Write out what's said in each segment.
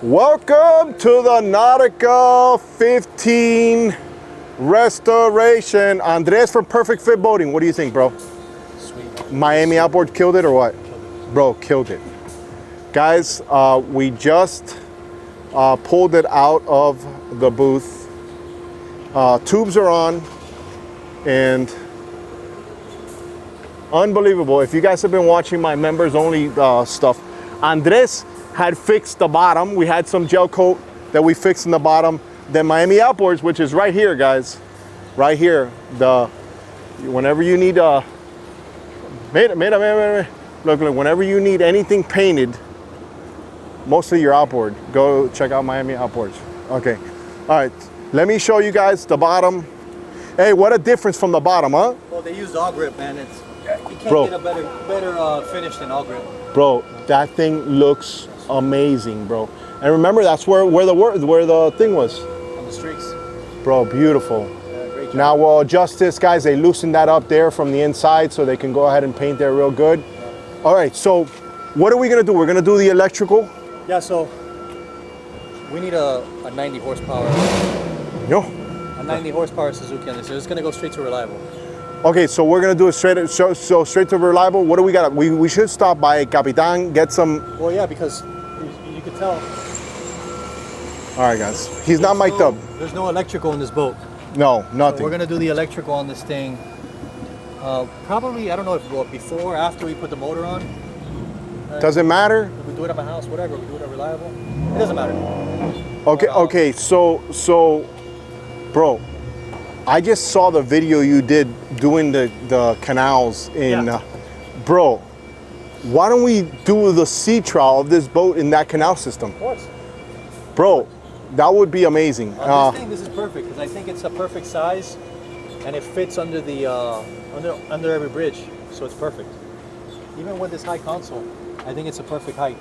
Welcome to the Nautica 15 restoration. Andres from Perfect Fit Boating. What do you think, bro? Sweet. Miami outboard killed it or what? Killed it. Bro, killed it. Guys, we just pulled it out of the booth. Tubes are on and unbelievable. If you guys have been watching my members only stuff, Andres had fixed the bottom. We had some gel coat that we fixed in the bottom. Then Miami Outboards, which is right here, guys, right here. Whenever you need look, whenever you need anything painted, mostly your outboard, go check out Miami Outboards. Okay, all right. Let me show you guys the bottom. Hey, what a difference from the bottom, huh? Well, they used all grip, man. You can't Bro, get a better finish than all grip. Bro, that thing looks amazing, bro. And remember, that's where the thing was. On the streaks. Bro, beautiful. Yeah, great job. Now we'll adjust this, guys. They loosened that up there from the inside so they can go ahead and paint there real good. Yeah. All right, so what are we gonna do? We're gonna do the electrical. Yeah, so we need a 90 horsepower. Yo. A 90 horsepower Suzuki on this. So it's gonna go straight to reliable. Okay, so we're gonna do it straight. So straight to reliable. What do we got? We should stop by Capitan, get some. Well, yeah, because you can tell. All right, guys. He's not mic'd up. There's no electrical in this boat. No, nothing. So we're gonna do the electrical on this thing. Probably, I don't know if before or after we put the motor on. Does it matter? If we do it at my house, whatever. We do it at reliable. It doesn't matter. Okay, okay. So, bro, I just saw the video you did doing the canals in. Yeah. Bro, why don't we do the sea trial of this boat in that canal system? Of course. Bro, that would be amazing. This is perfect because I think it's a perfect size, and it fits under the under every bridge, so it's perfect. Even with this high console, I think it's a perfect height.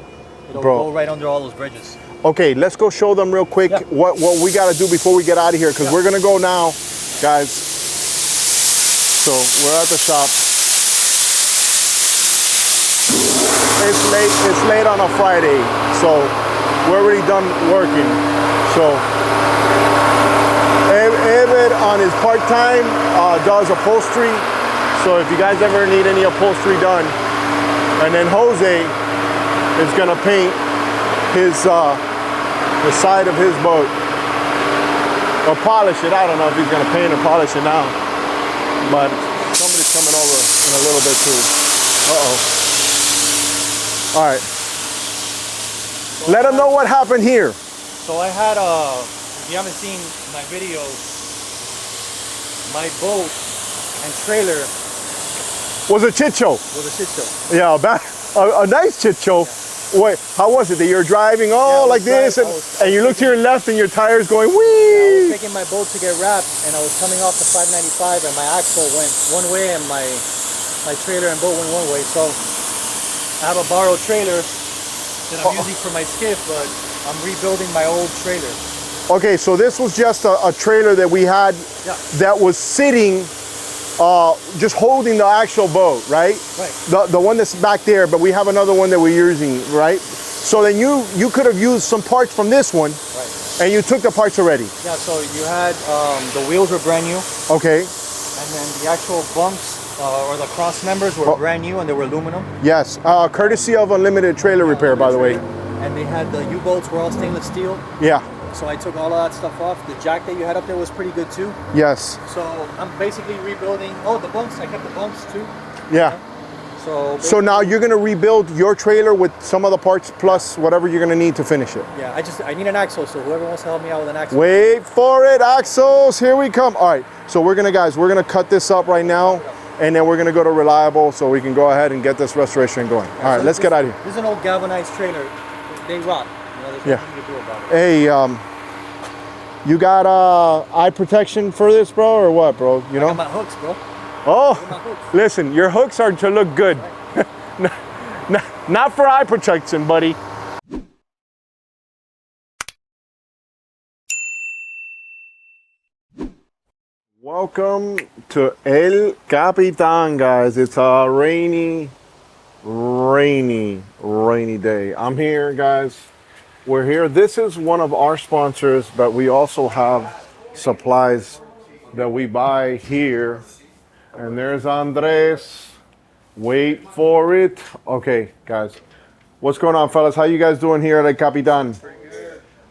It'll go right under all those bridges. Okay, let's go show them real quick what we got to do before we get out of here, because we're gonna go now, guys. So we're at the shop. It's late on a Friday, so we're already done working. So Evid on his part-time does upholstery. So if you guys ever need any upholstery done, and then Jose is gonna paint his the side of his boat, or polish it. I don't know if he's gonna paint or polish it now, but somebody's coming over in a little bit too. All right. So let them know what happened here. So I had if you haven't seen my videos, my boat and trailer was a shit show. Yeah, a nice shit show. Wait, how was it that you're driving like this and you look to your left and your tire's going whee? I was taking my boat to get wrapped and I was coming off the 595 and my axle went one way and my trailer and boat went one way. So I have a borrowed trailer that I'm using for my skiff, but I'm rebuilding my old trailer. Okay, so this was just a trailer that we had that was sitting just holding the actual boat, right? Right. The one that's back there, but we have another one that we're using, right? So then you could have used some parts from this one, right? And you took the parts already. Yeah. So you had the wheels were brand new. Okay. And then the actual bumps or the cross members were brand new, and they were aluminum. Yes. Courtesy of Unlimited Trailer Repair, by the way. And they had the U-bolts were all stainless steel. Yeah. So I took all of that stuff off. The jack that you had up there was pretty good too. Yes. So I'm basically rebuilding. Oh, the bumps. I kept the bumps too. Yeah. So now you're gonna rebuild your trailer with some of the parts plus whatever you're gonna need to finish it. Yeah. I need an axle. So whoever wants to help me out with an axle. Wait for it, axles. Here we come. All right. So we're gonna cut this up right now, and then we're gonna go to reliable so we can go ahead and get this restoration going. All right. Let's get out of here. This is an old galvanized trailer. They rot. There's nothing to do about it. Hey, you got eye protection for this, bro, or what, bro? You know? I got my hooks, bro. Oh, listen, your hooks are to look good. Not for eye protection, buddy. Welcome to El Capitan, guys. It's a rainy day. I'm here, guys. We're here. This is one of our sponsors, but we also have supplies that we buy here. And there's Andres. Wait for it. Okay, guys. What's going on, fellas? How you guys doing here at El Capitan?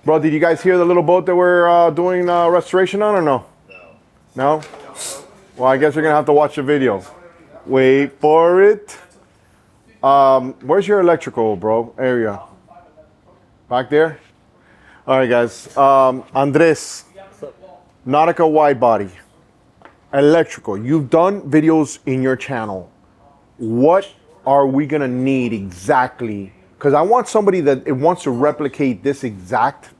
Bro, did you guys hear the little boat that we're doing restoration on or no? No? Well, I guess you're going to have to watch the video. Wait for it. Where's your electrical, bro, area? Back there? All right, guys. Andres, Nautica WideBody, electrical. You've done videos in your channel. What are we gonna need exactly? Because I want somebody that wants to replicate this exact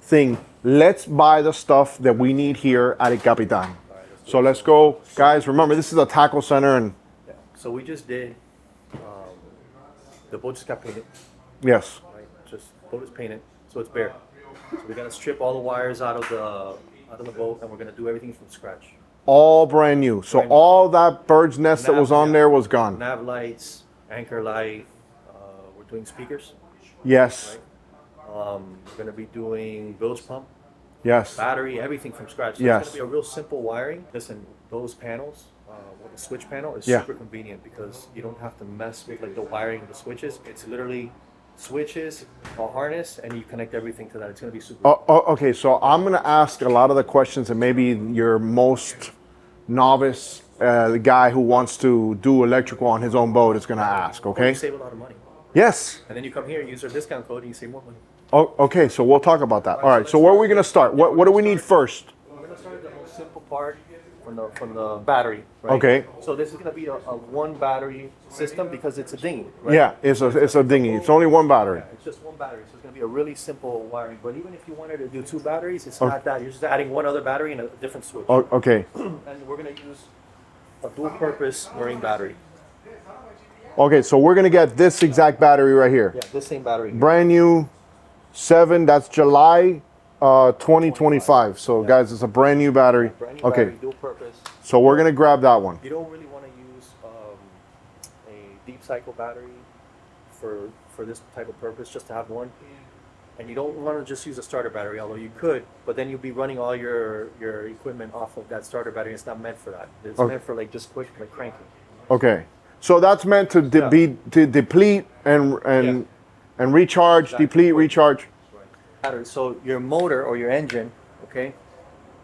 thing. Let's buy the stuff that we need here at El Capitan. So let's go, guys. Remember, this is a tackle center, and Yeah. So we just did. The boat just got painted. yes. Right? Just boat is painted, so it's bare. So we're gonna strip all the wires out of the boat, and we're gonna do everything from scratch. All brand new. So Brand new. all that bird's nest that was on there was gone. Nav lights, anchor light. We're doing speakers. Yes. We're gonna be doing bilge pump, Yes. battery, everything from scratch. So Yes. It's gonna be a real simple wiring. Listen, those panels, with the switch panel is Yeah. super convenient because you don't have to mess with like the wiring of the switches. It's literally switches, a harness, and you connect everything to that. It's gonna be super. Okay, so I'm gonna ask a lot of the questions that maybe your most novice, the guy who wants to do electrical on his own boat is gonna ask. You Okay. save a lot of money. Yes. And then you come here, use our discount code, and you save more money. Oh, okay. So we'll talk about that. All right. So where are we gonna start? What do we need first? We're gonna start the most simple part from the battery. Right? Okay. So this is gonna be a one battery system because it's a dinghy. Right? Yeah, it's a dinghy. It's only one battery. It's just one battery, so it's gonna be a really simple wiring. But even if you wanted to do two batteries, it's not that. You're just adding one other battery and a different switch. Oh, okay. And we're gonna use a dual-purpose marine battery. Okay. So we're gonna get this exact battery right here. Yeah, this same battery. Brand new, 7. That's July 2025. So guys, it's a brand new battery. Brand new Okay. battery, dual-purpose. So we're gonna grab that one. You don't really want to use a deep cycle battery for this type of purpose, just to have one. And you don't want to just use a starter battery, although you could, but then you'll be running all your equipment off of that starter battery. It's not meant for that. It's Okay. meant for like just quick like cranking. Okay. So that's meant to to deplete and recharge, Exactly. deplete, recharge. Battery. So your motor or your engine, okay,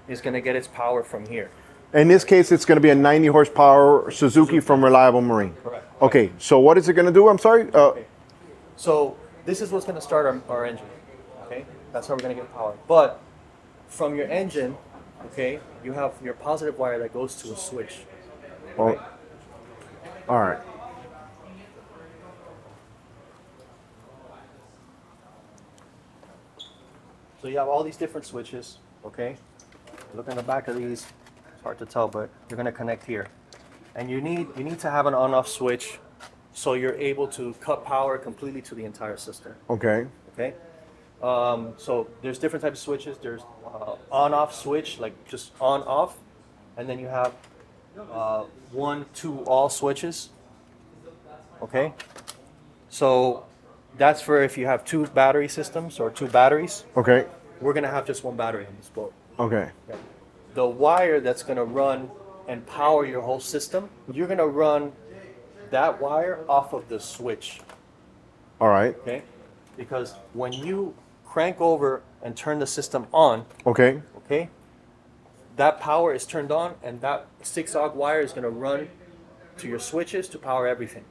is going to get its power from here. In this case, it's going to be a 90 horsepower Suzuki from Reliable Marine. Correct. Okay. So what is it going to do? I'm sorry. Okay. So this is what's going to start our engine. Okay, that's how we're going to get power. But from your engine, okay, you have your positive wire that goes to a switch. Oh, all right. So you have all these different switches. Okay, look on the back of these. It's hard to tell, but you're going to connect here, and you need to have an on-off switch, so you're able to cut power completely to the entire system. Okay. Okay. So there's different types of switches. There's on-off switch, like just on-off, and then you have 1, 2 all switches. Okay. So that's for if you have 2 battery systems or 2 batteries. Okay. We're gonna have just 1 battery on this boat. Okay. Okay. The wire that's gonna run and power your whole system, you're gonna run that wire off of the switch. All right. Okay. Because when you crank over and turn the system on, Okay. okay, that power is turned on, and that 6-auger wire is going to run to your switches to power everything.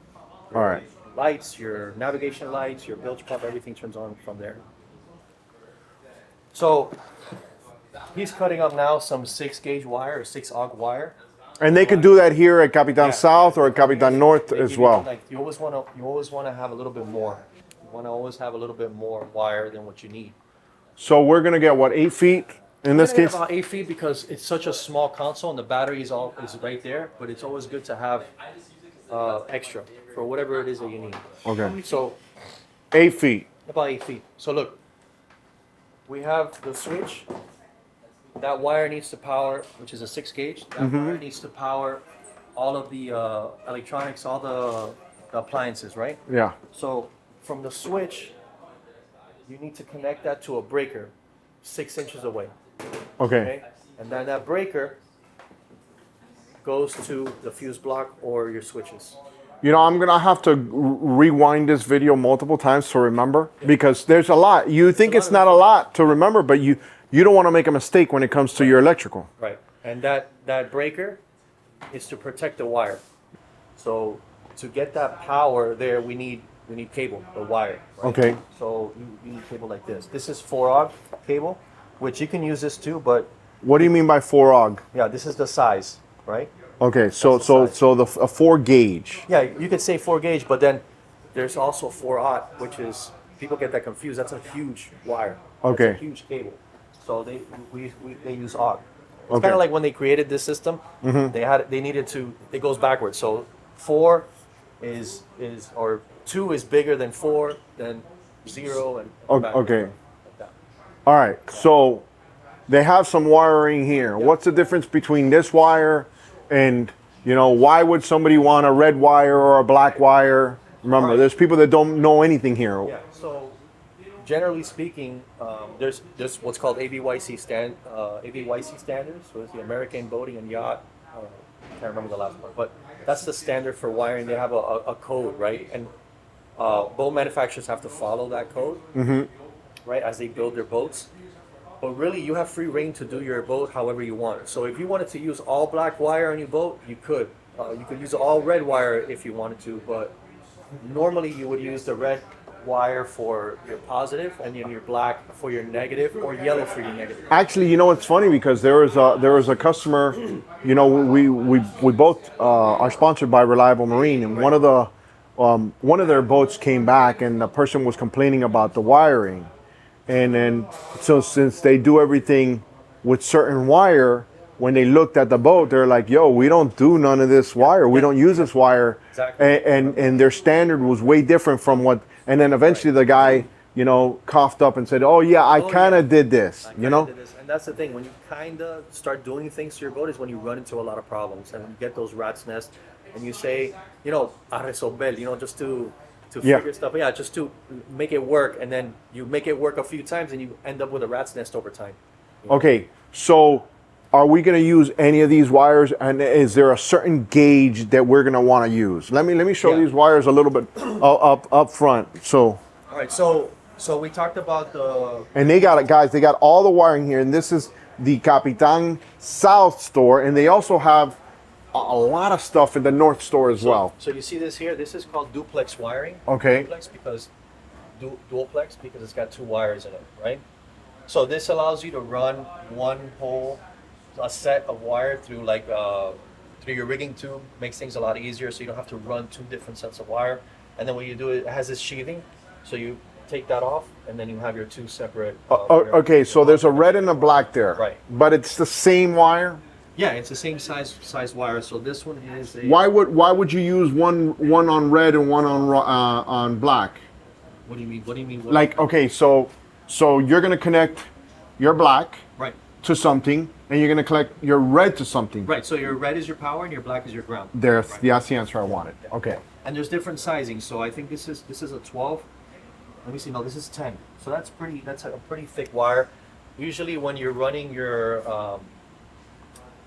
All right. Lights, your navigation lights, your bilge pump, everything turns on from there. So he's cutting up now some 6-gauge wire or 6-auger wire. And they could do that here at Capitan Yeah. South or at Capitan North They as give you, well. like, you always want to have a little bit more. You want to always have a little bit more wire than what you need. So we're gonna get what, 8 feet in this We're gonna case? get about 8 feet because it's such a small console and the battery is right there. But it's always good to have extra for whatever it is that you need. Okay. So 8 feet. about 8 feet. So look, we have the switch. That wire needs to power, which is a 6-gauge. That wire needs to power all of the electronics, all the appliances, right? Yeah. So from the switch, you need to connect that to a breaker 6 inches away. Okay. And then that breaker goes to the fuse block or your switches. You know, I'm gonna have to rewind this video multiple times to remember because there's a lot. You think it's not a lot to remember, but you don't want to make a mistake when it comes to your electrical. Right. And that breaker is to protect the wire. So to get that power there, we need cable, the wire. Right? Okay. So you need cable like this. This is 4-aught cable, which you can use this too, but What do you mean by 4-aught? yeah, this is the size, right? Okay, so a 4 gauge. Yeah, you could say 4 gauge, but then there's also 4-aught, which is, people get that confused. That's a huge wire. Okay. That's a huge cable. So they use aught. It's Okay. kind of like when they created this system, they needed to, it goes backwards. So 4 is or 2 is bigger than 4, then 0 and Okay. like that. All right. So they have some wiring here. What's the difference between this wire and, you know, why would somebody want a red wire or a black wire? Remember, Right. there's people that don't know anything here. Yeah. So generally speaking, there's what's called ABYC standards. So it's the American Boating and Yacht. I can't remember the last one, but that's the standard for wiring. They have a code, right? And boat manufacturers have to follow that code, right, as they build their boats. But really, you have free reign to do your boat however you want. So if you wanted to use all black wire on your boat, you could. You could use all red wire if you wanted to, but normally you would use the red wire for your positive and then your black for your negative, or yellow for your negative. Actually, you know, it's funny because there was a customer, you know, we both are sponsored by Reliable Marine, and one of their boats came back and the person was complaining about the wiring. And then, so since they do everything with certain wire, when they looked at the boat, they're like, yo, we don't do none of this wire. We don't use this wire. Exactly. And their standard was way different from what, and then eventually the guy, you know, coughed up and said, oh yeah, I kind of did this, you know? And that's the thing, when you kind of start doing things to your boat is when you run into a lot of problems and you get those rat's nests and you say, you know, a resolver, you know, just to figure stuff, just to make it work, and then you make it work a few times and you end up with a rat's nest over time. Okay, so are we going to use any of these wires, and is there a certain gauge that we're going to want to use? Let me show these wires a little bit up front. So all right, so we talked about the, and they got it, guys. They got all the wiring here, and this is the Capitan South store, and they also have a lot of stuff in the North store as well. So you see this here, this is called duplex wiring. Okay. Duplex because dualplex because it's got 2 wires in it, right? So this allows you to run a set of wire through through your rigging tube. Makes things a lot easier, so you don't have to run 2 different sets of wire. And then when you do it, it has this sheathing, so you take that off, and then you have your 2 separate. Okay, so there's a red and a black there. Right. But it's the same wire. Yeah, it's the same size wire. So this one is a. Why would you use one on red and one on black? What do you mean? What do you mean? Like, okay, so you're gonna connect your black Right. to something, and you're gonna connect your red to something. Right. So your red is your power, and your black is your ground. That's the answer I wanted. Okay. And there's different sizings. So I think this is a 12. Let me see. No, this is 10. So that's a pretty thick wire. Usually when you're running your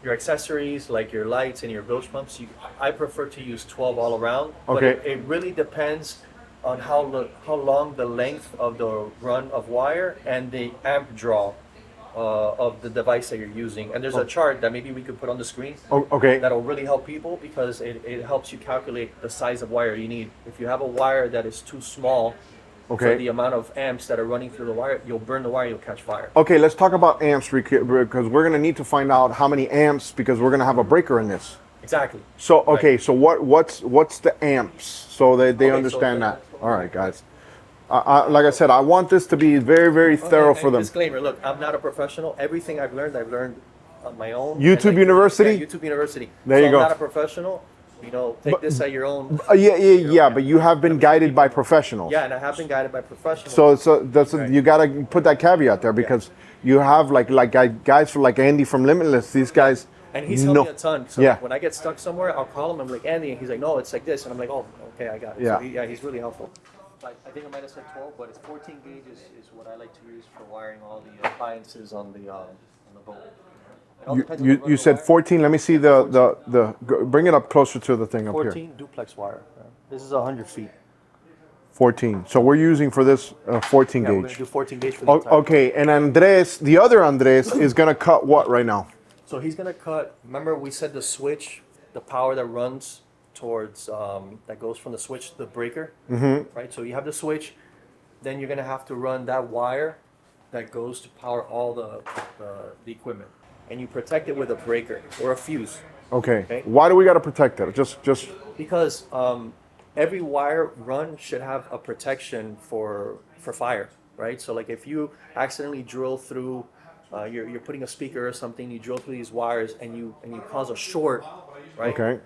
accessories like your lights and your bilge pumps, I prefer to use 12 all around. Okay. But it really depends on how long the length of the run of wire and the amp draw of the device that you're using. And there's a chart that maybe we could put on the screen. Okay. That'll really help people because it helps you calculate the size of wire you need. If you have a wire that is too small for the amount of amps that are running through the wire, you'll burn the wire, you'll catch fire. Okay, let's talk about amps because we're gonna need to find out how many amps because we're gonna have a breaker in this. Exactly. So okay, so what's the amps so that they Okay, understand that? All right, guys. Like I said, I want this to be very, very thorough for them. Disclaimer: look, I'm not a professional. Everything I've learned on my own. YouTube University? Yeah, YouTube University. There you go. I'm not a professional. You know, take this at your own. Yeah, but you have been guided by professionals. Yeah, and I have been guided by professionals. So you gotta put that caveat there because you have like guys for like Andy from Limitless. These guys. And he's helped me a ton. So Yeah. when I get stuck somewhere, I'll call him. I'm like, Andy, and he's like, no, it's like this, and I'm like, oh, okay, I got it. Yeah. So he's really helpful. I think I might have said 12, but it's 14 gauge is what I like to use for wiring all the appliances on the boat. It all depends on the run You of the said wire. 14. Let me see bring it up closer to the thing up here. 14 duplex wire. This is 100 feet. 14. So we're using for this 14 Yeah, we're gauge. gonna do 14 gauge for the entire. Okay, and Andres, the other Andres, is gonna cut what right now? So he's gonna cut. Remember, we said the switch, the power that runs towards that goes from the switch to the breaker, right? So you have the switch, then you're gonna have to run that wire that goes to power all the equipment, and you protect it with a breaker or a fuse. Okay. Why do we gotta protect it? Just Because every wire run should have a protection for fire, right? So like if you accidentally drill through, you're putting a speaker or something, you drill through these wires and you cause a short, right? okay.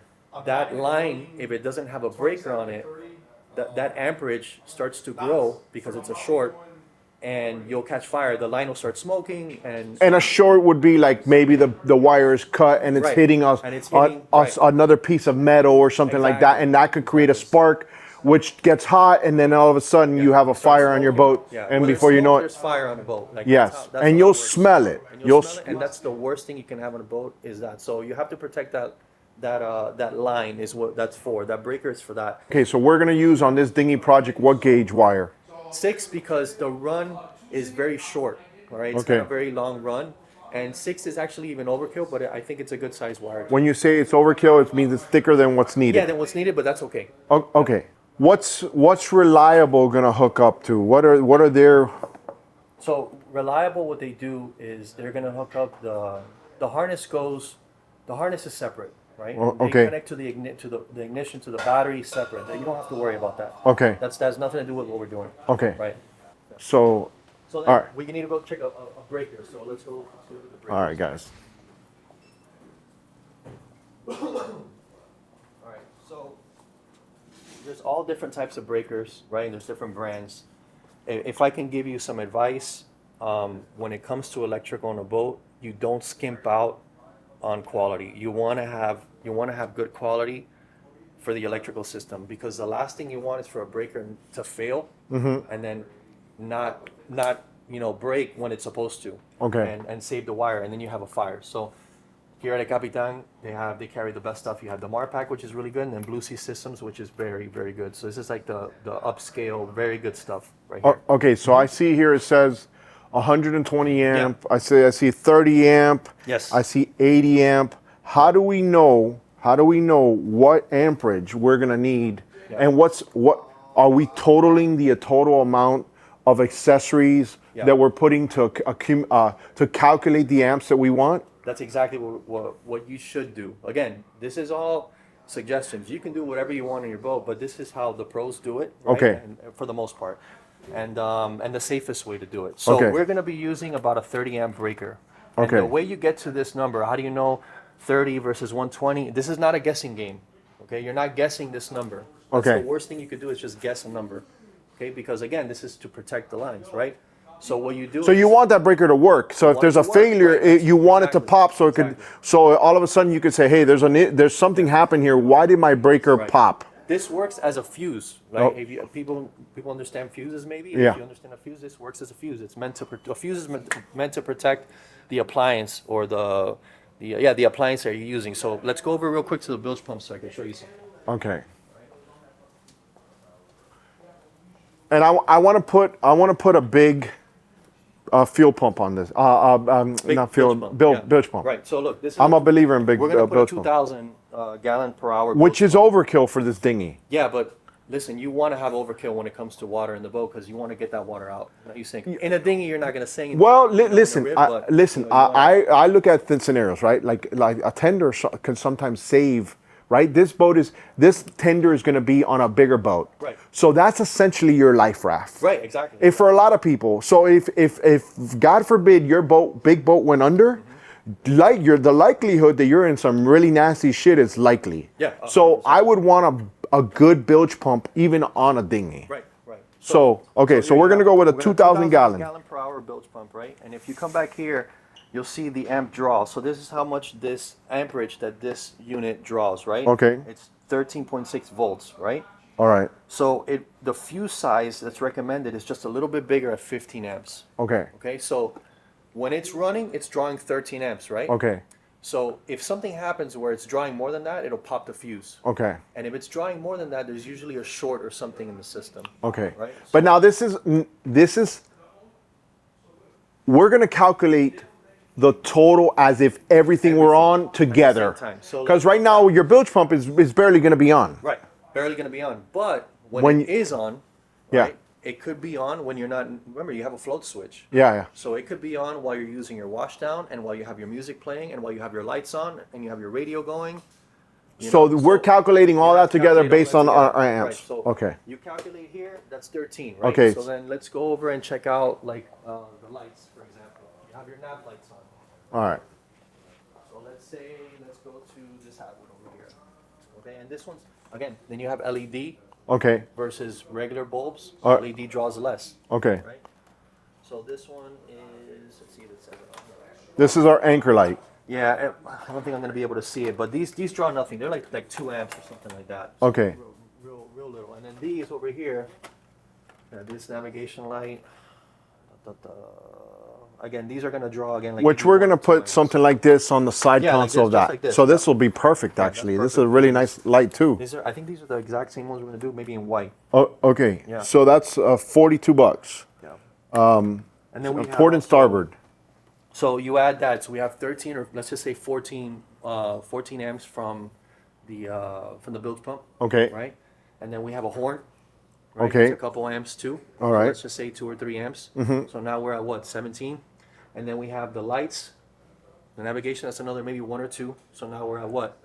That line, if it doesn't have a breaker on it, that amperage starts to grow because it's a short, and you'll catch fire. The line will start smoking, and And a short would be like maybe the wire is cut and it's Right. hitting us, And it's hitting- us right. another piece of metal or something like that, Exactly. and that could create a spark, which gets hot, and then all of a sudden you have a starts fire on your smoking. boat, Yeah. and Where there's before you know smoke, it, there's fire on the boat. Like yes, that's and how you'll it works. smell it. And You'll smell it, and that's the worst thing you can have on a boat is that. So you have to protect that line is what that's for. That breaker is for that. Okay, so we're gonna use on this dinghy project what gauge wire? 6 because the run is very short. All right, it's Okay. not a very long run, and 6 is actually even overkill, but I think it's a good size wire. When you say it's overkill, it means it's thicker than what's Yeah, needed. then what's needed, but that's okay. Okay, what's reliable gonna hook up to? What are their? So reliable, what they do is they're gonna hook up the harness goes. The harness is separate, right? Well, They okay. connect to the ignition to the battery separate. You don't have to worry about that. Okay. That has nothing to do with what we're doing. Okay. Right. So, So then All right. we need to go check a breaker. So let's go to the breaker. all right, guys. All right. So there's all different types of breakers, right? There's different brands. If I can give you some advice, when it comes to electrical on a boat, you don't skimp out on quality. You want to have good quality for the electrical system, because the last thing you want is for a breaker to fail and then not break when it's supposed to. Okay. And save the wire, and then you have a fire. So here at El Capitan, they carry the best stuff. You have the Marpack, which is really good, and then Blue Sea Systems, which is very, very good. So this is like the upscale, very good stuff right here. Okay, so I see here it says 120 amp. I see 30 amp. Yes. I see 80 amp. How do we know what amperage we're gonna need, and what are we totaling the total amount of accessories that we're putting to calculate the amps that we want? That's exactly what you should do. Again, this is all suggestions. You can do whatever you want on your boat, but this is how the pros do it, right? Okay. And for the most part, and the safest way to do it. So Okay. we're going to be using about a 30 amp breaker. And Okay. the way you get to this number, how do you know 30 versus 120? This is not a guessing game. Okay, you're not guessing this number. That's Okay. the worst thing you could do is just guess a number. Okay, because again, this is to protect the lines, right? So what you do So you want that breaker to work. So if want there's it a to work, failure, right. you want it to Exactly. pop, so it could. So all of a sudden you could say, "Hey, there's something happened here. Why did my breaker Right. pop?" This works as a fuse, right? Oh. If people understand fuses, maybe. Yeah. If you understand a fuse, this works as a fuse. It's meant to a fuse is meant to protect the appliance or the appliance that you're using. So let's go over real quick to the bilge pump so I can show you something. Okay. And I want to put a big fuel pump on this. Big Not fuel bilge pump, bilge pump. Right. So look, this is I'm a believer in big we're gonna put a bilge pump, 2,000 gallon per hour. which bilge is overkill for this dinghy. Yeah, but listen, you want to have overkill when it comes to water in the boat because you want to get that water out. You think in a dinghy you're not going to say anything. Well, in a listen, rib, I, but, listen. you know, you wanna- I look at thin scenarios, right? Like a tender can sometimes save, right? This tender is going to be on a bigger boat, Right. So that's essentially your life raft, Right, exactly. If for a lot of people, so if God forbid your big boat went under, the likelihood that you're in some really nasty shit is likely. Yeah, So 100%. I would want a good bilge pump even on a dinghy. Right, right. So okay, so here we're you gonna go with a we're 2,000 gallon. gallon per hour bilge pump, right? And if you come back here, you'll see the amp draw. So this is how much this amperage that this unit draws, right? Okay. It's 13.6 volts, right? All right. So the fuse size that's recommended is just a little bit bigger at 15 amps. Okay. Okay, so when it's running, it's drawing 13 amps, right? Okay. So if something happens where it's drawing more than that, it'll pop the fuse. Okay. And if it's drawing more than that, there's usually a short or something in the system. Okay. Right? But now this is we're gonna calculate the total as if everything were on together. So because right now your bilge pump is barely gonna be on. Right. Barely going to be on. But when it is on, yeah, right, it could be on when you're not. Remember, you have a float switch. Yeah, yeah. So it could be on while you're using your washdown and while you have your music playing and while you have your lights on and you have your radio going. So we're calculating all that together based on our amps. Right, so okay. You calculate here, that's 13, right? Okay. So then let's go over and check out like the lights, for example. You have your nav lights on. All right. So let's go to this hat one over here. Okay, and this one's, again, then you have LED. Okay. Versus regular bulbs, LED draws less. Okay. Right? So this one is, let's see if it says it on here. This is our anchor light. Yeah, I don't think I'm going to be able to see it, but these draw nothing. They're like 2 amps or something like that. So okay. Real little. And then these over here, this navigation light. Again, these are going to draw again. Like which we're going to put something like this on the side console of that. Like this. So this will be perfect actually. This is a really nice light too. I think these are the exact same ones we're going to do, maybe in white. Oh, okay. Yeah. So that's $42. Yeah. And then we have port and starboard. So you add that. So we have 13, or let's just say 14 amps from the bilge pump. Okay. Right. And then we have a horn. Right? Okay. It's a couple amps too. All right. So let's just say 2 or 3 amps. Mm-hmm. So now we're at what, 17? And then we have the lights, the navigation. That's another maybe 1 or 2. So now we're at what?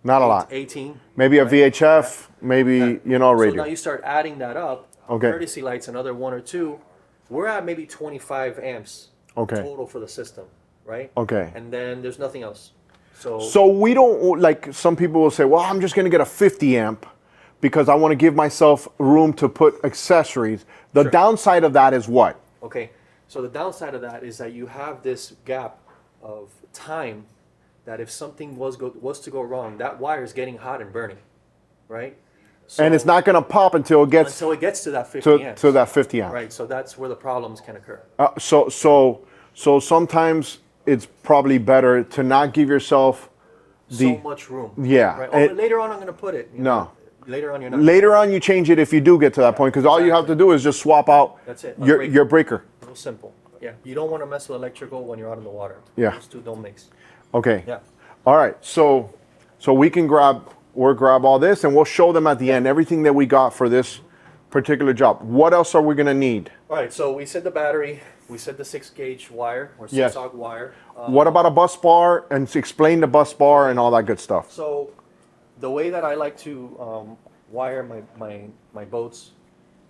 Not a lot. 18. Maybe a right? VHF. Maybe radio. So now you start adding that up. Okay. Courtesy lights, another 1 or 2. We're at maybe 25 amps. Okay. Total for the system, right? Okay. And then there's nothing else. So we don't, like some people will say, well, I'm just going to get a 50 amp because I want to give myself room to put accessories. The downside of that is what? Okay. So the downside of that is that you have this gap of time that if something was to go wrong, that wire is getting hot and burning, right? So, and it's not going to pop until it gets to that 50 amps. To that 50 amps. Right. So that's where the problems can occur. So sometimes it's probably better to not give yourself so much room. Yeah. Right? Later on, I'm going to put it. Later on, you're not. Later on, you change it if you do get to that point, because all you have to do is just swap out That's it. your breaker. Real simple. Yeah. You don't want to mess with electrical when you're out in the water. Yeah. Those two don't mix. Okay. Yeah. All right. So we can grab all this, and we'll show them at the end everything that we got for this particular job. What else are we going to need? All right. So we said the battery. We said the 6-gauge wire or 6-aught wire. What about a bus bar? And explain the bus bar and all that good stuff. So the way that I like to wire my boats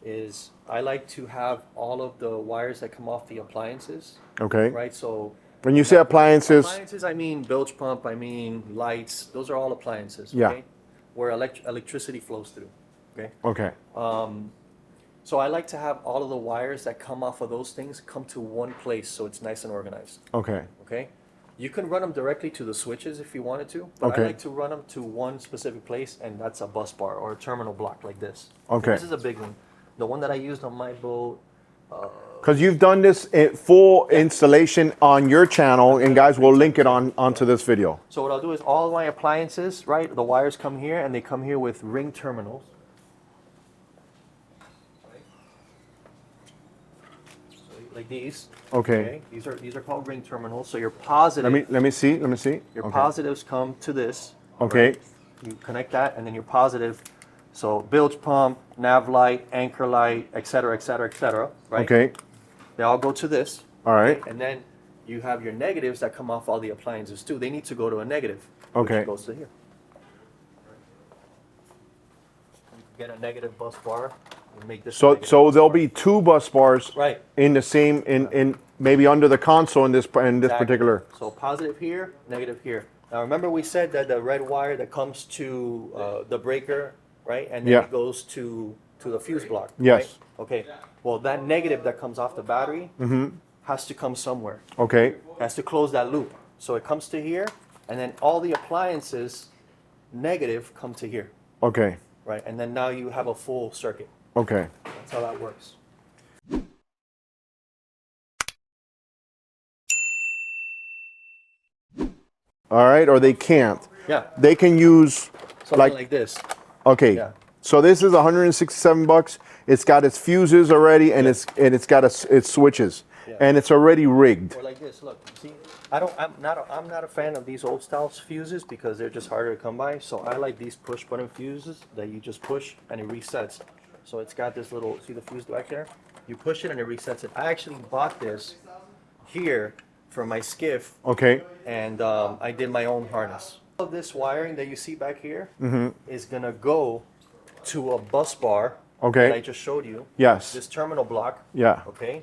is I like to have all of the wires that come off the appliances. Okay. Right. So when you say appliances, I mean bilge pump. I mean lights. Those are all appliances. Yeah. Okay? Where electricity flows through. Okay. Okay. So I like to have all of the wires that come off of those things come to one place so it's nice and organized. Okay. Okay? You can run them directly to the switches if you wanted to, but Okay. I like to run them to one specific place, and that's a bus bar or a terminal block like this. Okay. This is a big one. The one that I used on my boat. Because you've done this full installation on your channel, and guys, we'll link it onto this video. So what I'll do is all of my appliances, right, the wires come here, and they come here with ring terminals. Like these. Okay. These are called ring terminals. So your positive. Let me see. Your positives come to this. Okay. Right? You connect that, and then your positive. So bilge pump, nav light, anchor light, etc., etc., etc. Right. Okay. They all go to this. All right. And then you have your negatives that come off all the appliances too. They need to go to a negative. Okay. Which goes to here. You can get a negative bus bar. Make this So there'll be 2 bus bars right in the same in maybe under the console in this particular. So positive here, negative here. Now remember we said that the red wire that comes to the breaker, right, and then it goes to the fuse block. Yes. Right? Okay. Well, that negative that comes off the battery has to come somewhere. Okay. It has to close that loop. So it comes to here, and then all the appliances negative come to here. Okay. right? And then now you have a full circuit. Okay. That's how that works. All right, or they can't. Yeah. They can use Something like this. Okay. Yeah. So this is 167 bucks. It's got its fuses already, and it's got its switches, and it's already rigged. Or like this. Look, see, I'm not a fan of these old style fuses because they're just harder to come by. So I like these push button fuses that you just push and it resets. So it's got this little, see the fuse back there? You push it and it resets it. I actually bought this here for my skiff. Okay. And I did my own harness. All of this wiring that you see back here is gonna go to a bus bar. Okay. That I just showed you. Yes. This terminal block. Yeah. Okay.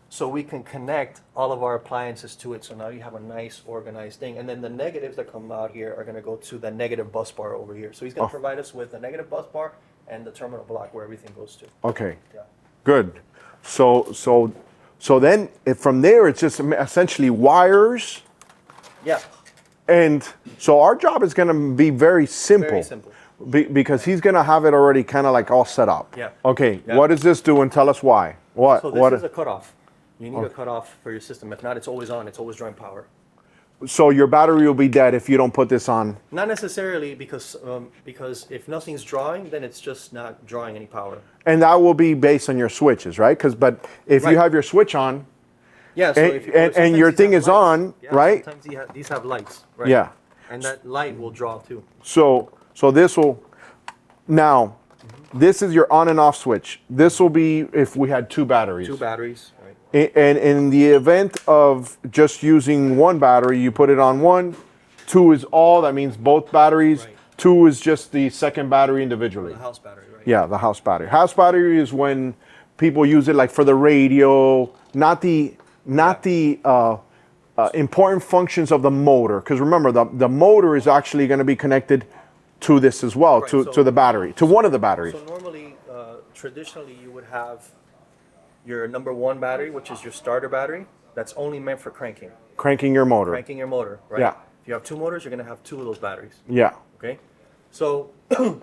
So we can connect all of our appliances to it. So now you have a nice organized thing. And then the negatives that come out here are gonna go to the negative bus bar over here. So he's gonna provide us with the negative bus bar and the terminal block where everything goes to. Okay. Yeah. Good. So then from there it's just essentially wires. Yeah. And so our job is going to be very simple. Very simple. Because he's going to have it already kind of like all set up. Yeah. Okay. Yeah. What does this do, and tell us why? What? So this is a cutoff. You need a cutoff for your system. If not, it's always on. It's always drawing power. So your battery will be dead if you don't put this on. Not necessarily, because if nothing's drawing, then it's just not drawing any power. And that will be based on your switches, right? But if you have your switch on, yeah, so and your thing is on, right? Sometimes these have lights, right? Yeah. And that light will draw too. So this will, now, this is your on and off switch. This will be if we had two batteries. Two batteries, right? And in the event of just using one battery, you put it on one. Two is all, that means both batteries. Right. Two is just the second battery individually. The house battery, right? Yeah, the house battery. House battery is when people use it like for the radio, not the important functions of the motor. Because remember, the motor is actually going to be connected to this as well, Right, to the battery, to one of the batteries. So normally, traditionally, you would have your number one battery, which is your starter battery. That's only meant for cranking. Cranking your motor. Cranking your motor, right? Yeah. If you have two motors, you're going to have two of those batteries. Yeah. Okay? So,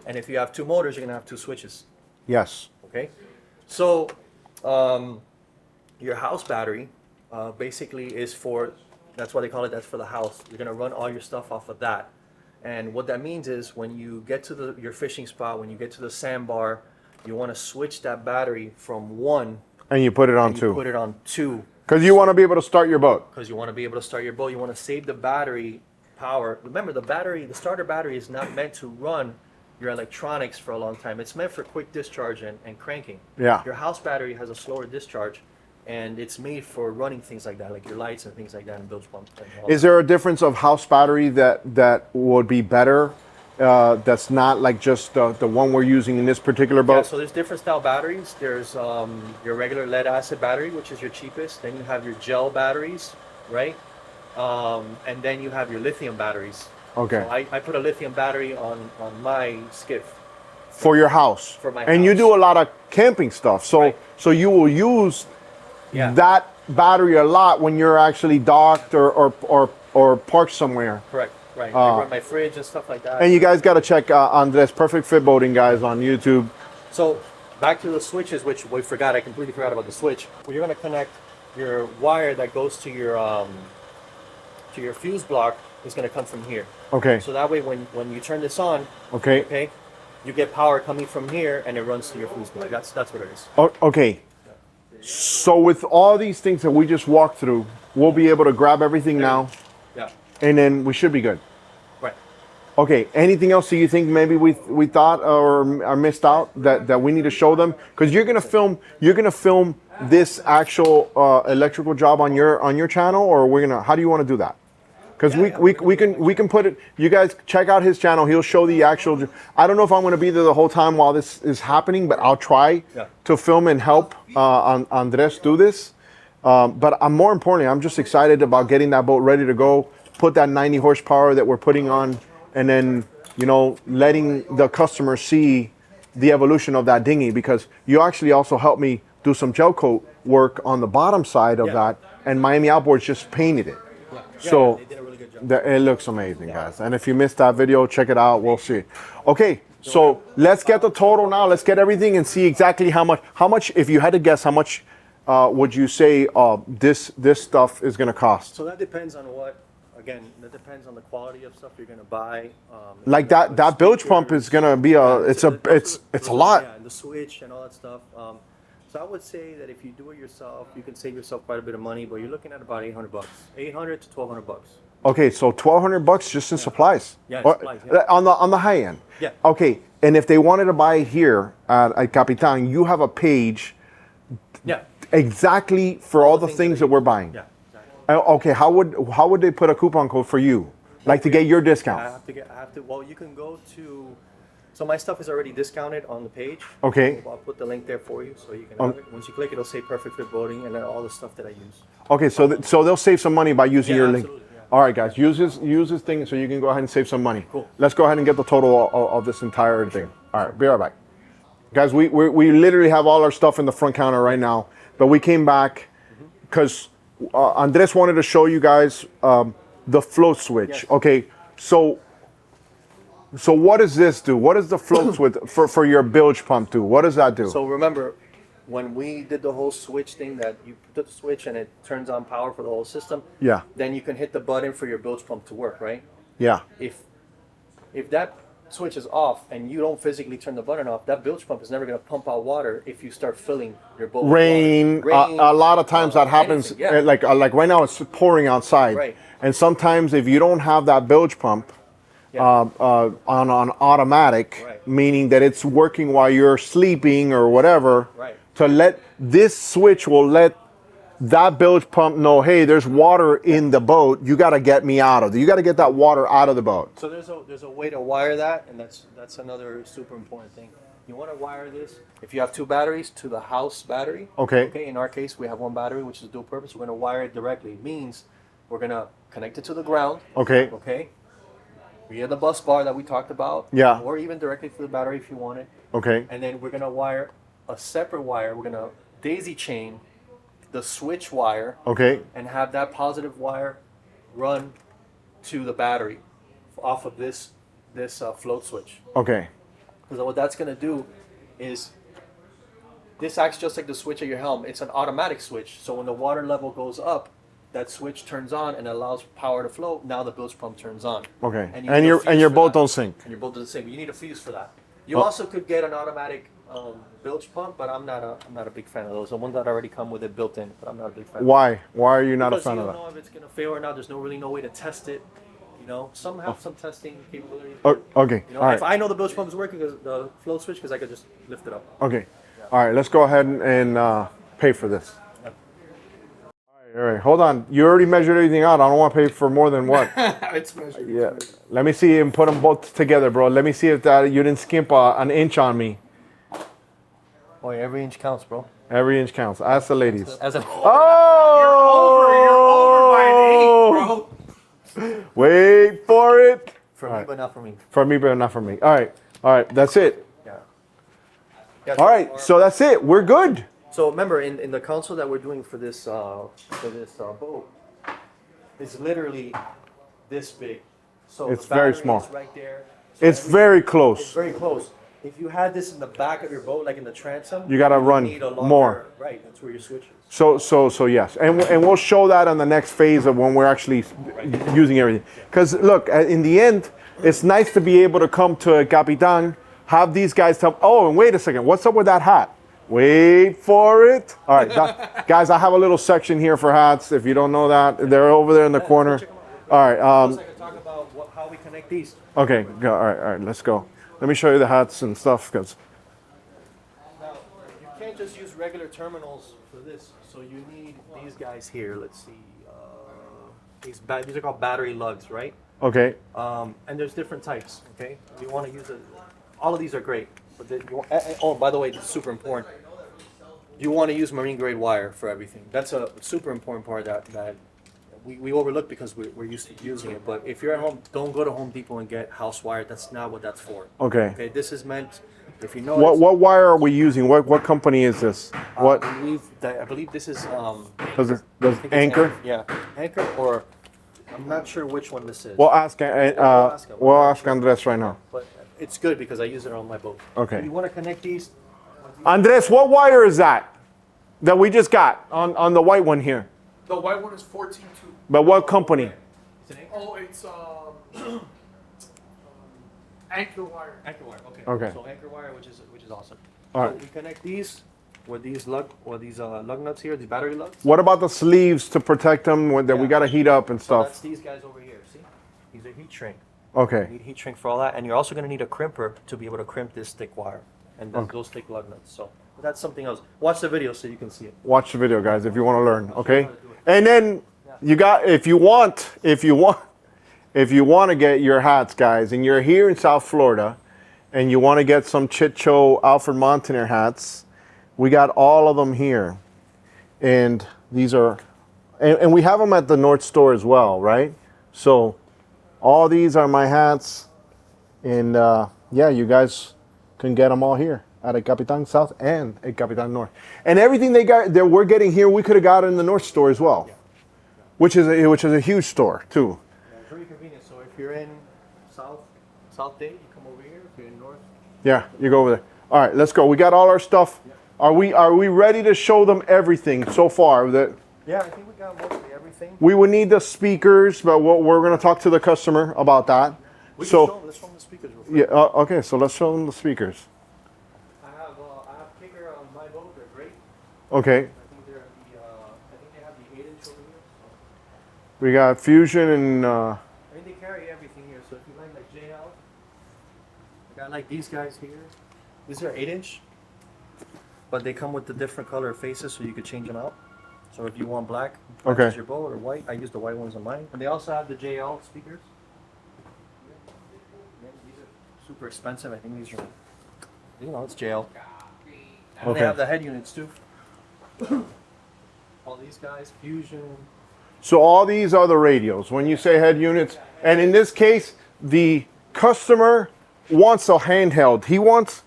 and if you have two motors, you're going to have two switches. Yes. Okay? So, your house battery basically is for, that's why they call it, that's for the house. You're going to run all your stuff off of that. And what that means is when you get to your fishing spot, when you get to the sandbar, you want to switch that battery from one. And you put it on and two. You put it on two. Because you want to be able to start your boat. Because you want to be able to start your boat. You want to save the battery power. Remember, the starter battery is not meant to run your electronics for a long time. It's meant for quick discharge and cranking. Yeah. Your house battery has a slower discharge, and it's made for running things like that, like your lights and things like that, and bilge pumps. Is there a difference of house battery that would be better? That's not like just the one we're using in this particular boat? Yeah, so there's different style batteries. There's your regular lead acid battery, which is your cheapest. Then you have your gel batteries, right? And then you have your lithium batteries. Okay. So I put a lithium battery on my skiff. For your house. For my And you house. do a lot of camping stuff. So Right. so you will use Yeah. that battery a lot when you're actually docked or parked somewhere. Correct, right. I run my fridge and stuff like that. And you guys got to check Andres Perfect Fit Boating, guys, on YouTube. So back to the switches, which we forgot. I completely forgot about the switch. Well, you're going to connect your wire that goes to your fuse block is going to come from here. Okay. So that way, when you turn this on, Okay. okay, you get power coming from here, and it runs to your fuse block. That's what it is. Okay. So with all these things that we just walked through, we'll be able to grab everything now, Yeah. and then we should be good. Right. Okay. Anything else that you think maybe we thought or missed out that we need to show them? Because you're gonna film this actual electrical job on your channel, or how do you want to do that? Because we can put it. You guys check out his channel. He'll show the actual. I don't know if I'm going to be there the whole time while this is happening, but I'll try to film and help Andres do this. But more importantly, I'm just excited about getting that boat ready to go. Put that 90 horsepower that we're putting on, and then letting the customer see the evolution of that dinghy. Because you actually also helped me do some gel coat work on the bottom side of that, and Miami Outboards just painted it. So they did a really good job. it looks amazing, guys. And if you missed that video, check it out. We'll see. Okay, So let's get the total now. Let's get everything and see exactly how much. How much, if you had to guess, how much would you say this stuff is going to cost? So that depends on what. Again, that depends on the quality of stuff you're going to buy. Like that bilge pump is going to be it's a lot. Yeah, and the switch and all that stuff. So I would say that if you do it yourself, you can save yourself quite a bit of money, but you're looking at about $800, 800 to $1,200. Okay, so $1,200 just in supplies. Yeah, supplies. On the high end. Yeah. Okay, and if they wanted to buy it here at Capitan, you have a page. Yeah. Exactly for all the things that we're buying. Yeah. Okay, how would they put a coupon code for you, like to get your discount? I have to. Well, you can go to. So my stuff is already discounted on the page. Okay. I'll put the link there for you, so you can have it. Once you click, it'll say perfect fit boating, and then all the stuff that I use. Okay, so they'll save some money by using your link. Yeah. All right, guys, use this thing so you can go ahead and save some money. Cool. Let's go ahead and get the total of this entire thing. All right, be right back, guys. We literally have all our stuff in the front counter right now, but we came back because Andres wanted to show you guys the float switch. Yes. Okay, so what does this do? What does the float switch for your bilge pump do? What does that do? So remember, when we did the whole switch thing, that you put the switch and it turns on power for the whole system. Yeah. Then you can hit the button for your bilge pump to work, right? Yeah. If that switch is off and you don't physically turn the button off, that bilge pump is never going to pump out water if you start filling your boat Rain, with water. a lot of times that happens. Anything, yeah. Like right now it's pouring outside, Right. And sometimes if you don't have that bilge pump on automatic, Right. meaning that it's working while you're sleeping or whatever, Right. to let this switch will let that bilge pump know, hey, there's water in the boat. You got to get me out of it. You got to get that water out of the boat. So there's a way to wire that, and that's another super important thing. You want to wire this, if you have two batteries, to the house battery. Okay. Okay. In our case, we have one battery, which is dual purpose. We're going to wire it directly. It means we're going to connect it to the ground. Okay. Okay. Via the bus bar that we talked about. Yeah. Or even directly to the battery if you want it. Okay. And then we're going to wire a separate wire. We're going to daisy chain the switch wire. Okay. And have that positive wire run to the battery off of this float switch. Okay. Because what that's going to do is this acts just like the switch at your helm. It's an automatic switch. So when the water level goes up, that switch turns on and allows power to flow. Now the bilge pump turns on. Okay. And your boat don't sink. And your boat doesn't sink. You need a fuse for that. You also could get an automatic bilge pump, but I'm not a big fan of those. The ones that already come with it built in, but I'm not a big fan. Why? Why are you not because a fan you of don't that? know if it's gonna fail or not. There's really no way to test it. You know, some have some testing capabilities. Okay. You know, All right. if I know the bilge pump is working, because the float switch, because I could just lift it up. Okay. All right. Let's go ahead and pay for this. Yep. All right. Hold on. You already measured everything out. I don't want to pay for more than what? It's measured. Yeah. Let me see and put them both together, bro. Let me see if you didn't skimp an inch on me. Oh, yeah, every inch counts, bro. Every inch counts. Ask the ladies. As a Oh! You're over, bro. Wait for it. For me, but not for me. For me, but not for me. All right. All right. That's it. Yeah. All right. So that's it. We're good. So remember, in the console that we're doing for this boat, is literally this big. So It's the very battery small. is right there. So It's everything- very It's close. very close. If you had this in the back of your boat, like in the transom, You gotta run need a longer, more. Right, that's where your switch is. So yes, and we'll show that on the next phase of when we're actually using everything. Because look, in the end, it's nice to be able to come to Capitan, have these guys tell, oh, and wait a second, what's up with that hat? Wait for it. All right, guys, I have a little section here for hats. If you don't know that, they're over there in the corner. All right. I could talk about how we connect these. Okay. Go. All right. Let's go. Let me show you the hats and stuff. Cause Now, you can't just use regular terminals for this, so you need these guys here. Let's see. These are called battery lugs, right? okay. And there's different types. Okay, you want to use it. All of these are great, but oh, by the way, this is super important. You want to use marine grade wire for everything. That's a super important part that we overlook because we're used to using it. But if you're at home, don't go to Home Depot and get house wire. That's not what that's for. Okay. Okay, this is meant. If you know What wire are we using? What company is this? What I believe this is does I think it's Anchor? Yeah, Anchor, or I'm not sure which one this is. We'll ask Andres right now. But it's good because I use it on my boat. Okay. If you want to connect these. Andres, what wire is that we just got on the white one here? The white one is 14.2. But what company? Oh, it's Anchor Wire. Anchor wire. Okay. Okay. So anchor wire, which is awesome. All So right. we connect these with these lug nuts here, these battery lugs. What about the sleeves to protect them that we Yeah. got to heat up and So that's stuff? these guys over here. See, these are heat shrink. Okay. You need heat shrink for all that, and you're also going to need a crimper to be able to crimp this thick wire and then those thick lug nuts. So that's something else. Watch the video so you can see it. Watch the video, guys, if you want to learn. Okay. And then you got if you want to get your hats, guys, and you're here in South Florida, and you want to get some Chicho Alfred Montaner hats, we got all of them here, and these are, and we have them at the North Store as well, right? So all these are my hats, and yeah, you guys can get them all here at El Capitan South and El Capitan North, and everything they got that we're getting here, we could have got in the North Store as well, which is a huge store too. Yeah, very convenient. So if you're in South Dade, you come over here. If you're in North, Yeah, you go over there. All right, let's go. We got all our stuff. Are we ready to show them everything so far? That yeah, I think we got mostly everything. we would need the speakers, but we're going to talk to the customer about that. Let's So show them the speakers real quick. yeah, okay. So let's show them the speakers. I have kicker on my boat. They're great. Okay, I think they're I think they have the 8-inch over here. So. we got Fusion and I think they carry everything here. So if you like JL, I got like these guys here. These are 8-inch, but they come with the different color faces, so you could change them out. So if you want black, Okay. use your boat, or white. I use the white ones on mine. And they also have the JL speakers. Yeah, these are super expensive. I think these are, it's JL. And Okay. they have the head units too. All these guys, Fusion. so all these are the radios. When you say head units, and in this case, the customer wants a handheld. He wants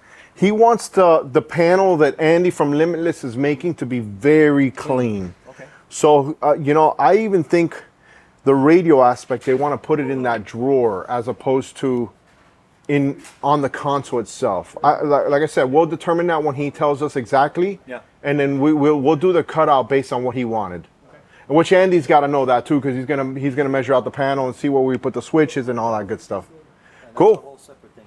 the panel that Andy from Limitless is making to be very clean. Okay. So I even think the radio aspect, they want to put it in that drawer as opposed to on the console itself. Like I said, we'll determine that when he tells us exactly. Yeah. And then we'll do the cutout based on what he wanted. And which Andy's got to know that too, because he's gonna measure out the panel and see where we put the switches and all that good stuff. And Cool. that's a whole separate thing,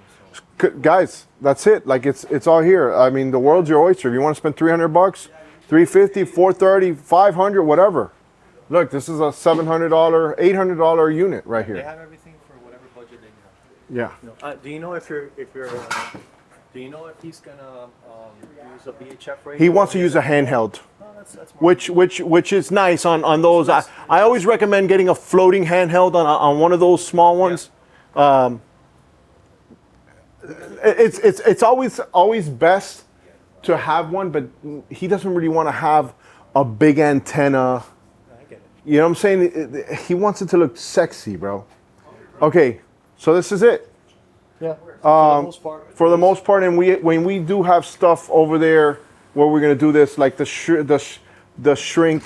so. Guys, that's it. Like it's all here. I mean, the world's your oyster. If you want to spend $300, $350, $430, $500, whatever. Look, this is a $700, $800 unit right They here. have everything for whatever budget they have. Yeah. Do you know if do you know if he's gonna use a VHF radio? He wants to use a handheld, Oh, that's more. which is nice on those. I always recommend getting a floating handheld on one of those small ones. It's always best to have one, but he doesn't really want to have a big antenna. I get it. You know what I'm saying? He wants it to look sexy, bro. Okay, so this is it. Yeah. For the most part. For the most part, and when we do have stuff over there where we're gonna do this, like the shrink,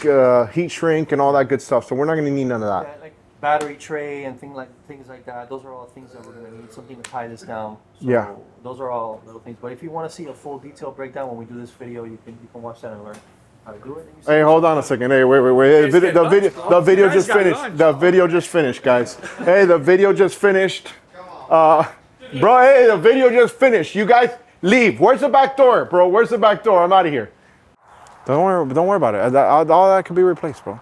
heat shrink, and all that good stuff. So we're not gonna need none of that. Yeah, like battery tray and things like that. Those are all things that we're gonna need. Something to tie this down. So Yeah. Those are all little things. But if you want to see a full detailed breakdown when we do this video, you can watch that and learn how to do it. And you see Hey, hold on a second. Hey, wait. The video just got finished. lunch. The video just finished, guys. Hey, the video just finished. Bro, hey, the video just finished. You guys leave. Where's the back door, bro? Where's the back door? I'm out of here. Don't worry about it. All that can be replaced, bro.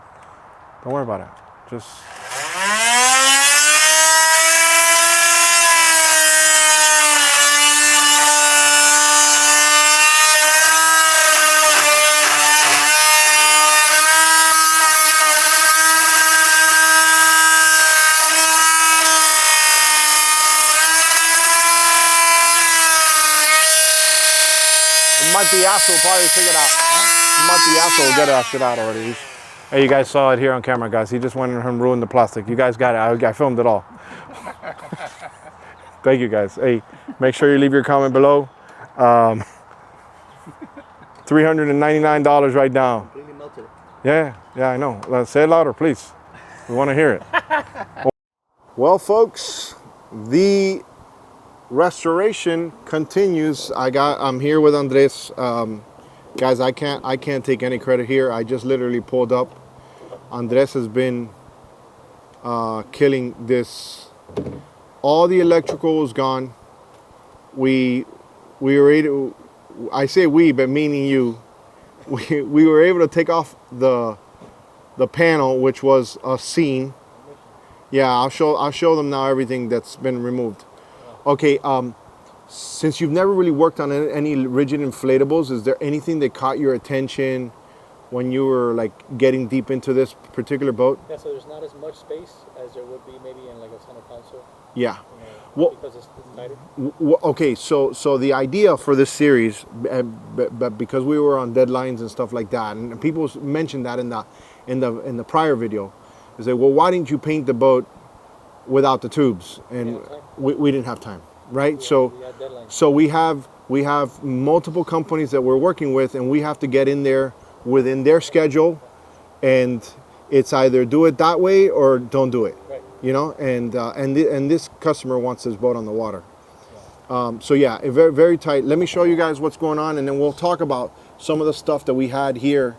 Don't worry about it. Just. Matiazo will probably figure it out. Matiazo will get that shit out already. Hey, you guys saw it here on camera, guys. He just went and ruined the plastic. You guys got it. I filmed it all. Thank you, guys. Hey, make sure you leave your comment below. $399 right now. completely melted. Yeah, I know. Say it louder, please. We want to hear it. Well, folks, the restoration continues. I'm here with Andres. Guys, I can't take any credit here. I just literally pulled up. Andres has been killing this. All the electrical was gone. We were able, I say we, but meaning you. We were able to take off the panel, which was a scene. Yeah, I'll show them now everything that's been removed. Okay, since you've never really worked on any rigid inflatables, is there anything that caught your attention when you were like getting deep into this particular boat? Yeah, so there's not as much space as there would be maybe in like a center console. Yeah. Well, because it's tighter. Okay, so the idea for this series, but because we were on deadlines and stuff like that, and people mentioned that in the prior video, is that, well, why didn't you paint the boat without the tubes? And we didn't have time, right? Yeah, so we have multiple companies that we're working with, and we have to get in there within their schedule, and it's either do it that way or don't do it. Right. You know, and this customer wants his boat on the water. Yeah. So yeah, very, very tight. Let me show you guys what's going on, and then we'll talk about some of the stuff that we had here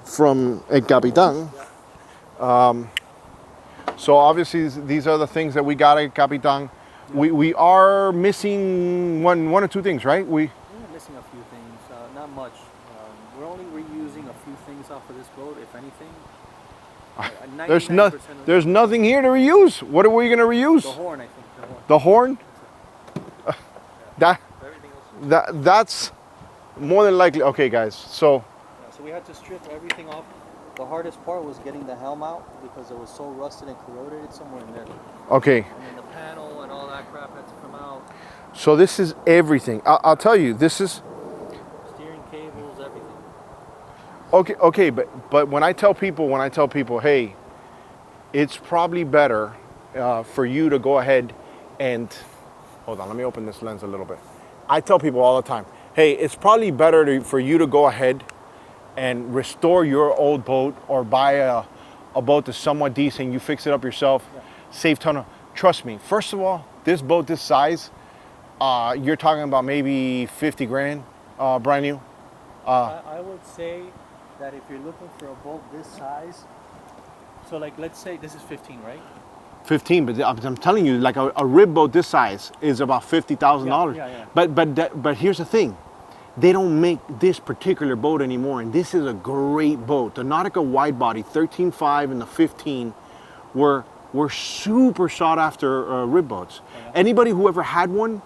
from El Capitan. So obviously these are the things that we got at Capitan. We are missing one or two things, right? We're missing a few things, not much. We're only reusing a few things off of this boat, if anything. There's nothing here to reuse. What are we going to reuse? The horn, I think. The horn? Yeah. That's more than likely. Okay, guys. So we had to strip everything off. The hardest part was getting the helm out because it was so rusted and corroded somewhere in there. Okay. And then the panel and all that crap had to come out. So this is everything. I'll tell you, this is steering cables, everything. Okay, but when I tell people, hey, it's probably better for you to go ahead and hold on. Let me open this lens a little bit. I tell people all the time, hey, it's probably better for you to go ahead and restore your old boat or buy a boat that's somewhat decent. You fix it up yourself, save ton of. Trust me. First of all, this boat this size, you're talking about maybe 50 grand, brand new. I would say that if you're looking for a boat this size, so like let's say this is 15, right? 15, but I'm telling you, like a rib boat this size is about $50,000. Yeah. But here's the thing, they don't make this particular boat anymore, and this is a great boat. The Nautica WideBody 13.5 and the 15 were super sought after rib boats. Anybody who ever had one,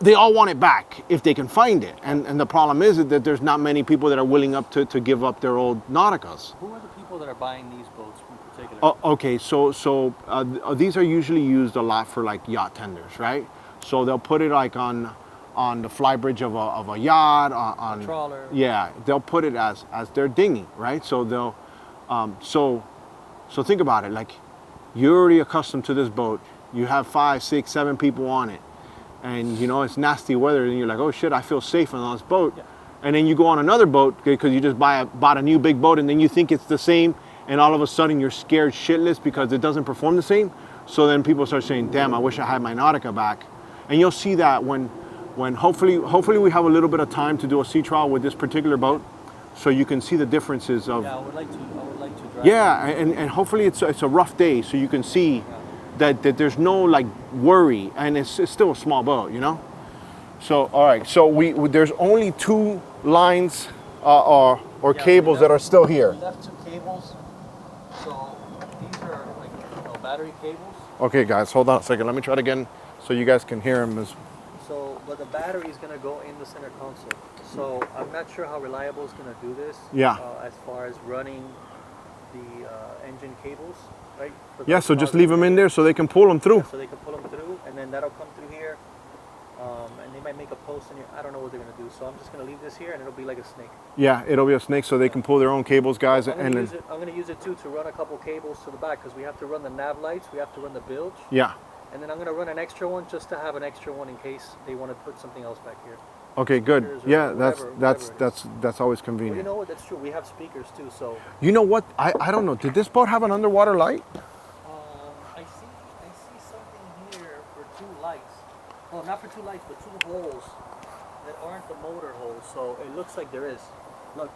they all want it back if they can find it. And the problem is that there's not many people that are willing to give up their old Nauticas. Who are the people that are buying these boats in particular? Okay, so these are usually used a lot for like yacht tenders, right? So they'll put it like on the fly bridge of a yacht, on a trawler. Yeah, they'll put it as their dinghy, right? So they'll, so think about it. Like, you're already accustomed to this boat. You have 5, 6, 7 people on it, and you know it's nasty weather, and you're like, oh shit, I feel safe on this boat. Yeah. And then you go on another boat because you just bought a new big boat, and then you think it's the same, and all of a sudden you're scared shitless because it doesn't perform the same. So then people start saying, damn, I wish I had my Nautica back. And you'll see that when hopefully we have a little bit of time to do a sea trial with this particular boat, so you can see the differences of. Yeah, I would like to drive. Yeah, and hopefully it's a rough day, so you can see that there's no like worry, and it's still a small boat, you know. So all right, so there's only 2 lines or cables that are still here. We left 2 cables, so these are like battery cables. Okay, guys, hold on a second. Let me try it again so you guys can hear him. So, but the battery is going to go in the center console. So I'm not sure how reliable it's going to do this. Yeah. As far as running the engine cables, right? Yeah, so just leave them in there so they can pull them through. Yeah, so they can pull them through, and then that'll come through here. And they might make a post in here. I don't know what they're going to do. So I'm just going to leave this here, and it'll be like a snake. Yeah, it'll be a snake so they can pull their own cables, guys. I'm going to use it too to run a couple cables to the back because we have to run the nav lights. We have to run the bilge. Yeah. And then I'm going to run an extra one just to have an extra one in case they want to put something else back here. Okay, good. Yeah, whatever that's always convenient. Well, you know what? That's true. We have speakers too, so. You know what? I don't know. Did this boat have an underwater light? I see something here for Well, not for two lights, but two holes that aren't the motor holes. So it looks like there is. Look.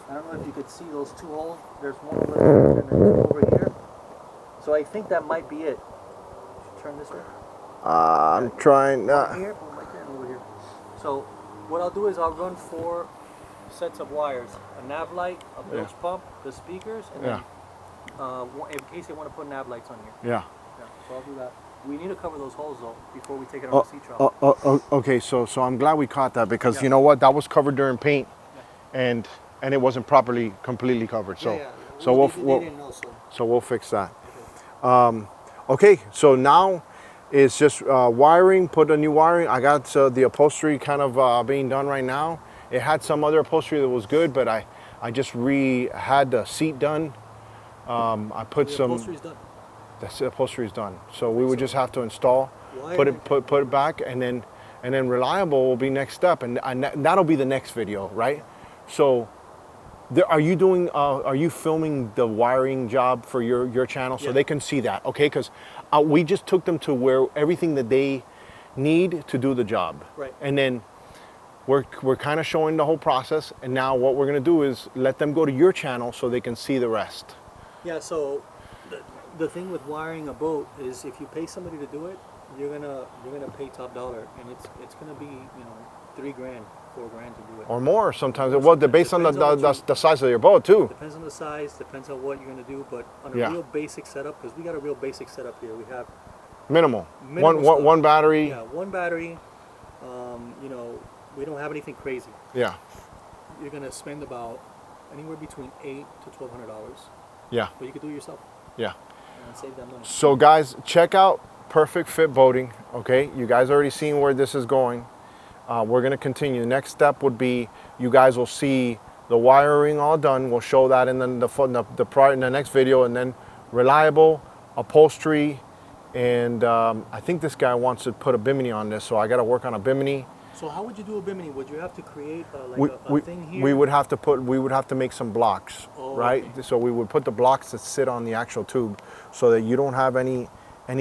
I don't know if you could see those two holes. There's one over there and then two over here. So I think that might be it. Turn this way. I'm trying. One here, one right there, and over here. So what I'll do is I'll run 4 sets of wires: a nav light, a bilge pump, the speakers, and then in case they want to put nav lights on here. Yeah. Yeah. So I'll do that. We need to cover those holes though before we take it on the C-trap. Okay, so I'm glad we caught that because you know what, that was covered during paint, and it wasn't properly completely covered. So we'll fix that. Okay, so now it's just wiring. Put a new wiring. I got the upholstery kind of being done right now. It had some other upholstery that was good, but I just had the seat done. I put some. Upholstery's done. The upholstery is done. So we would just have to install, put it back, and then reliable will be next step, and that'll be the next video, right? So, are you filming the wiring job for your channel so they can see that? Okay, because we just took them to where everything that they need to do the job, right? And then we're kind of showing the whole process, and now what we're gonna do is let them go to your channel so they can see the rest. Yeah. So. The thing with wiring a boat is if you pay somebody to do it, you're gonna pay top dollar, and it's gonna be $3 grand, $4 grand to do it. Or more sometimes. Well, based on the size of your boat too. Depends on the size, depends on what you're gonna do, but on a real basic setup, because we got a real basic setup here. We have minimal one battery. Yeah, one battery. We don't have anything crazy. Yeah. You're gonna spend about anywhere between $800 to $1,200. Yeah. But you could do it yourself. Yeah. And save that money. So guys, check out Perfect Fit Boating. Okay, you guys already seen where this is going. We're gonna continue. The next step would be you guys will see the wiring all done. We'll show that in the next video, and then reliable upholstery. And I think this guy wants to put a bimini on this, so I got to work on a bimini. So how would you do a bimini? Would you have to create a thing here? We would have to make some blocks, right? Okay. So we would put the blocks that sit on the actual tube, so that you don't have any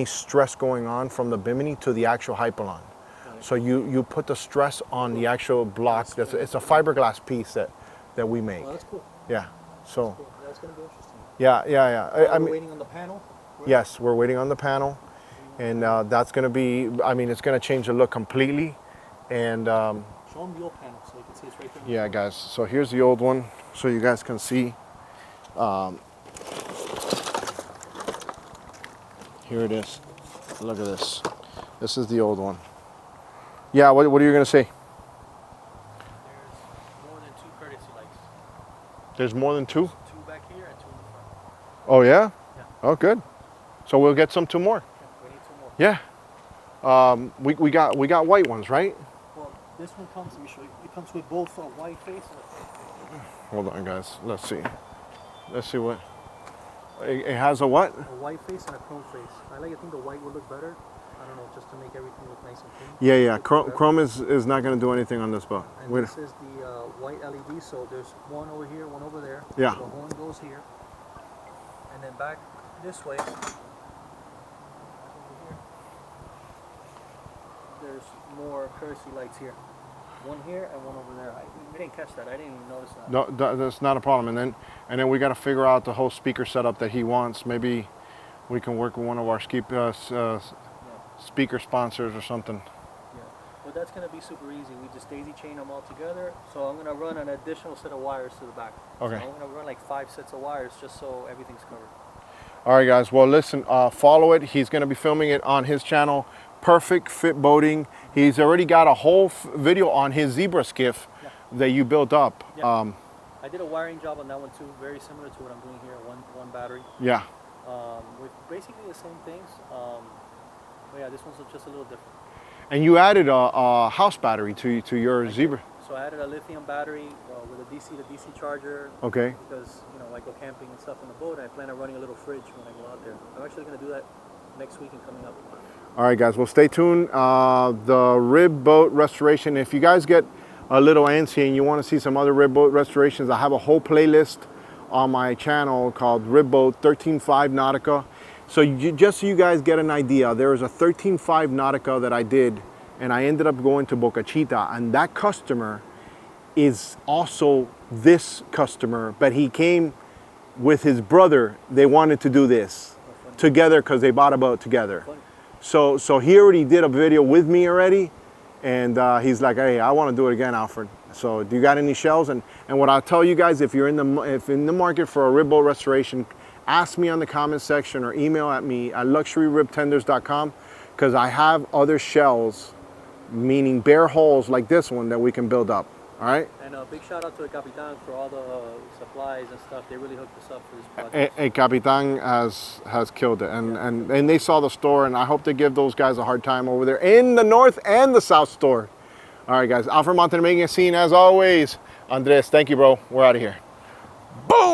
stress going on from the bimini to the actual hypalon. So you put the stress on the actual block. It's a fiberglass piece that we make. Well, that's cool. Yeah. So. Cool. That's gonna be interesting. Yeah. We're waiting on the panel. Right? Yes, we're waiting on the panel, and that's gonna be. I mean, it's gonna change the look completely. And show them the old panel so you can see it's right there. Yeah, guys. So here's the old one, so you guys can see. Here it is. Look at this. This is the old one. Yeah. What are you gonna say? There's more than 2 courtesy lights. There's more than 2? 2 back here and 2 in the front. Oh yeah. Yeah. Oh, good. So we'll get some 2 more. Yeah, we need 2 more. Yeah. We got white ones, right? Well, this one comes. Let me show you. It comes with both a white face and a face. Hold on, guys. Let's see. Let's see what. It has a what? A white face and a chrome face. I think the white would look better. I don't know, just to make everything look nice and clean. Yeah. Chrome is not going to do anything on this boat. And this is the white LED. So there's one over here, one over there. Yeah. The horn goes here, and then back this way. There's more courtesy lights here. One here and one over there. We didn't catch that. I didn't even notice that. No, that's not a problem. And then we got to figure out the whole speaker setup that he wants. Maybe we can work with one of our speaker sponsors or something. Yeah, but that's going to be super easy. We just daisy chain them all together. So I'm going to run an additional set of wires to the back. Okay. So I'm going to run like 5 sets of wires just so everything's covered. All right, guys. Well, listen, follow it. He's going to be filming it on his channel, Perfect Fit Boating. He's already got a whole video on his zebra skiff that you built up. Yeah. I did a wiring job on that one too, very similar to what I'm doing here, one battery. Yeah. With basically the same things. But yeah, this one's just a little different. And you added a house battery to your zebra. So I added a lithium battery with a DC to DC charger. Okay. Because I go camping and stuff in the boat, and I plan on running a little fridge when I go out there. I'm actually going to do that next week and coming up. All right, guys. Well, stay tuned. The rib boat restoration. If you guys get a little antsy and you want to see some other rib boat restorations, I have a whole playlist on my channel called Rib Boat 13.5 Nautica. So just so you guys get an idea, there was a 13.5 Nautica that I did, and I ended up going to Boca Chica, and that customer is also this customer, but he came with his brother. They wanted to do this together because they bought a boat together. So he already did a video with me already, and he's like, hey, I want to do it again, Alfred. So do you got any shells? And what I'll tell you guys, if you're in the market for a rib boat restoration, ask me on the comment section or email at me at luxuryribtenders.com, because I have other shells, meaning bare holes like this one, that we can build up. All right. And a big shout out to the Capitan for all the supplies and stuff. They really hooked us up for this project. Hey, Capitan has killed it, and they saw the store, and I hope to give those guys a hard time over there in the north and the south store. All right, guys. Alfred Montenegro making a scene as always. Andres, thank you, bro. We're out of here. Boom.